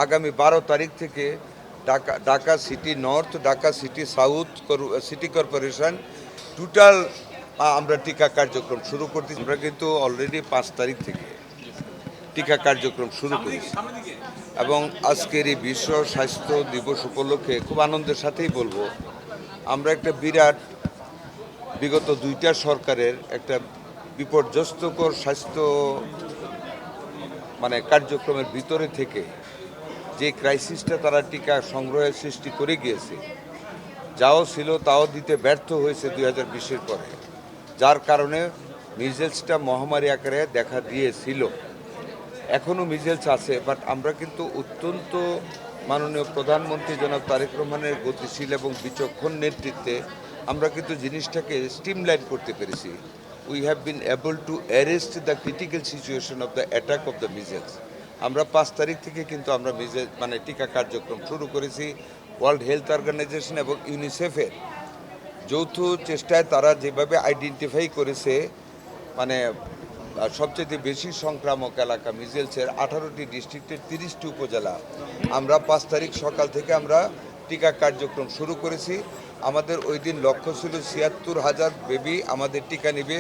আগামী 12 তারিখ থেকে Dhaka city north, Dhaka city south city corporation total আমরা টিকা কার্যক্রম শুরু করতেছি। আমরা কিন্তু অলরেডি 5 তারিখ থেকে টিকা কার্যক্রম শুরু করেছি এবং আজকের এই বিশ্ব স্বাস্থ্য দিবস উপলক্ষে খুব আনন্দের সাথেই বলবো, আমরা একটা বিরাট বিগত 2টা সরকারের একটা বিপর্যস্তকর স্বাস্থ্য কার্যক্রমের ভিতরে থেকে যে ক্রাইসিসটা তারা টিকা সংগ্রহের সৃষ্টি করে গিয়েছে, যাও ছিল তাও দিতে ব্যর্থ হয়েছে 2020-এর পরে, যার কারণে মিজেলসটা মহামারী আকারে দেখা দিয়েছিল। এখনও মিজেলস আছে, বাট আমরা কিন্তু অত্যন্ত মাননীয় প্রধানমন্ত্রী জনাব তারেক রহমানের গতিশীল এবং বিচক্ষণ নেতৃত্বে আমরা কিন্তু জিনিসটাকে স্ট্রিমলাইন করতে পেরেছি। We have been able to arrest the critical situation of the attack of the measles. আমরা 5 তারিখ থেকে কিন্তু আমরা টিকা কার্যক্রম শুরু করেছি। ওয়ার্ল্ড হেলথ অর্গানাইজেশন এবং ইউনিসেফের যৌথ চেষ্টায় তারা যেভাবে আইডেন্টিফাই করেছে, সবচেয়ে বেশি সংক্রামক এলাকা মিজেলসের 18টি ডিস্ট্রিক্টের 30টি উপজেলা, আমরা 5 তারিখ সকাল থেকে আমরা টিকা কার্যক্রম শুরু করেছি। আমাদের ওই দিন লক্ষ্য ছিল 76,000 বেবি আমাদের টিকা নেবে।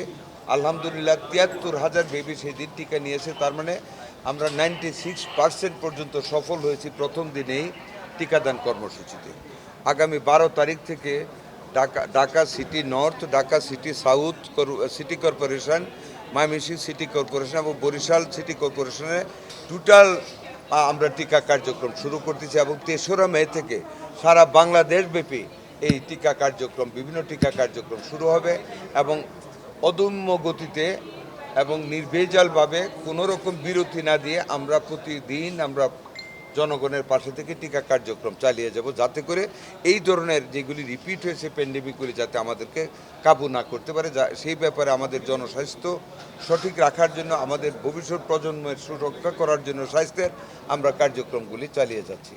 আলহামদুলিল্লাহ 73,000 বেবি সেই দিন টিকা নিয়েছে। তার মানে আমরা 96% পর্যন্ত সফল হয়েছি প্রথম দিনেই টিকাদান কর্মসূচিতে। আগামী 12 তারিখ থেকে Dhaka city north, Dhaka city south city corporation, Mymensingh city corporation এবং বরিশাল সিটি কর্পোরেশনে টোটাল আমরা টিকা কার্যক্রম শুরু করতেছি এবং 3রা মে থেকে সারা বাংলাদেশব্যাপী এই টিকা কার্যক্রম, বিভিন্ন টিকা কার্যক্রম শুরু হবে এবং অদম্য গতিতে এবং নির্ভেজালভাবে কোনো রকম বিরতি না দিয়ে আমরা প্রতিদিন আমরা জনগণের পাশে থেকে টিকা কার্যক্রম চালিয়ে যাব, যাতে করে এই ধরনের যেগুলি রিপিট হয়েছে প্যান্ডেমিকগুলি যাতে আমাদেরকে কাবু না করতে পারে। সেই ব্যাপারে আমাদের জনস্বাস্থ্য সঠিক রাখার জন্য, আমাদের ভবিষ্যৎ প্রজন্মের সুরক্ষা করার জন্য স্বাস্থ্যের আমরা কার্যক্রমগুলি চালিয়ে যাচ্ছি।